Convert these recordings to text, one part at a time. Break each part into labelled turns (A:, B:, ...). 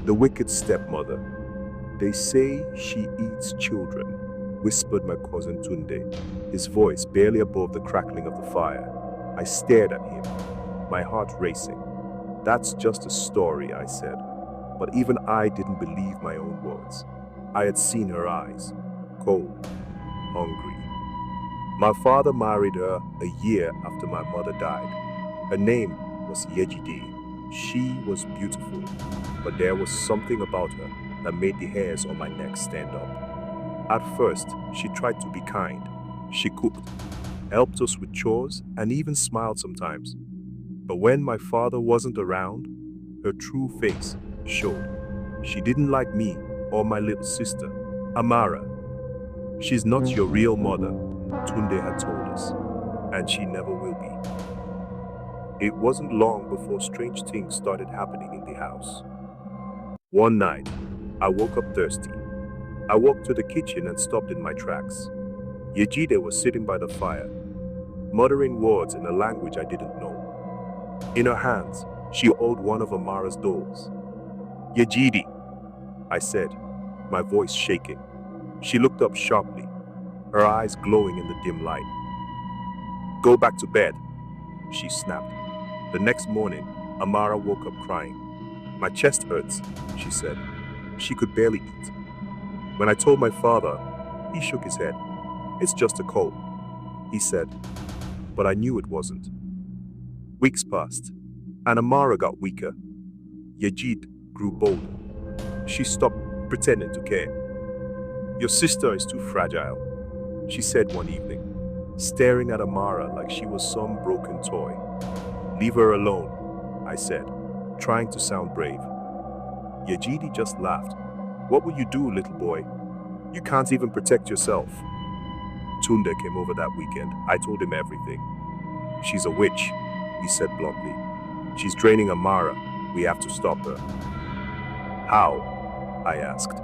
A: The wicked stepmother. They say she eats children, whispered my cousin Tunde, his voice barely above the crackling of the fire. I stared at him, my heart racing. That's just a story, I said. But even I didn't believe my own words. I had seen her eyes, cold, hungry. My father married her a year after my mother died. Her name was Yejide. She was beautiful, but there was something about her that made the hairs on my neck stand up. At first, she tried to be kind. She cooked, helped us with chores, and even smiled sometimes. But when my father wasn't around, her true face showed. She didn't like me or my little sister, Amara. She's not your real mother, Tunde had told us, and she never will be. It wasn't long before strange things started happening in the house. One night, I woke up thirsty. I walked to the kitchen and stopped in my tracks. Yejide was sitting by the fire, muttering words in a language I didn't know. In her hands, she held one of Amara's dolls. Yejide, I said, my voice shaking. She looked up sharply, her eyes glowing in the dim light. Go back to bed, she snapped. The next morning, Amara woke up crying. My chest hurts, she said. She could barely eat. When I told my father, he shook his head. It's just a cold, he said, but I knew it wasn't. Weeks passed, and Amara got weaker. Yejide grew bolder. She stopped pretending to care. Your sister is too fragile, she said one evening, staring at Amara like she was some broken toy. Leave her alone, I said, trying to sound brave. Yejide just laughed. What will you do, little boy? You can't even protect yourself. Tunde came over that weekend. I told him everything. She's a witch, he said bluntly. She's draining Amara. We have to stop her. How? I asked,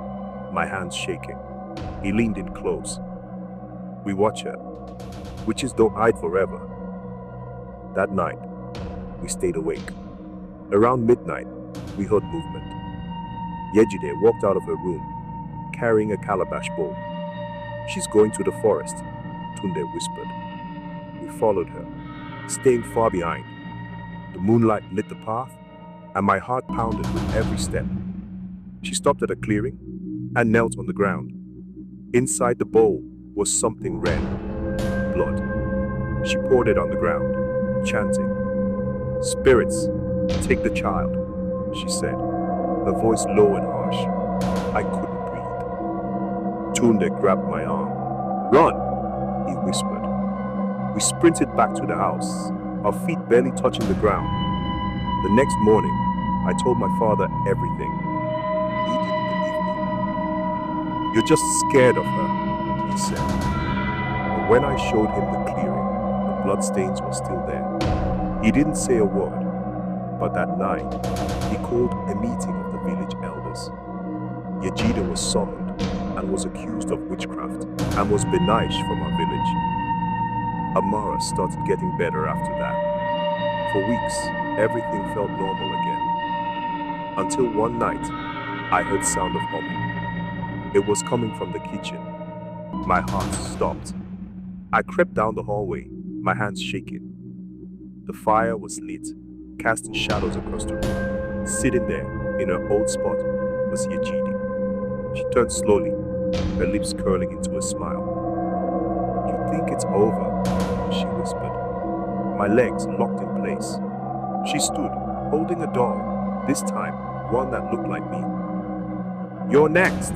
A: my hands shaking. He leaned in close. We watch her. Witches don't hide forever. That night, we stayed awake. Around midnight, we heard movement. Yejide walked out of her room, carrying a calabash bowl. She's going to the forest, Tunde whispered. We followed her, staying far behind. The moonlight lit the path, and my heart pounded with every step. She stopped at a clearing and knelt on the ground. Inside the bowl was something red, blood. She poured it on the ground, chanting. Spirits, take the child, she said, her voice low and harsh. I couldn't breathe. Tunde grabbed my arm. Run, he whispered. We sprinted back to the house, our feet barely touching the ground. The next morning, I told my father everything. He didn't believe me. You're just scared of her, he said. But when I showed him the clearing, the bloodstains were still there. He didn't say a word, but that night, he called a meeting of the village elders. Yejide was summoned and was accused of witchcraft and was banished from our village. Amara started getting better after that. For weeks, everything felt normal again. Until one night, I heard sound of humming. It was coming from the kitchen. My heart stopped. I crept down the hallway, my hands shaking. The fire was lit, casting shadows across the room. Sitting there, in her old spot, was Yejide. She turned slowly, her lips curling into a smile. You think it's over, she whispered. My legs locked in place. She stood, holding a doll, this time one that looked like me. You're next,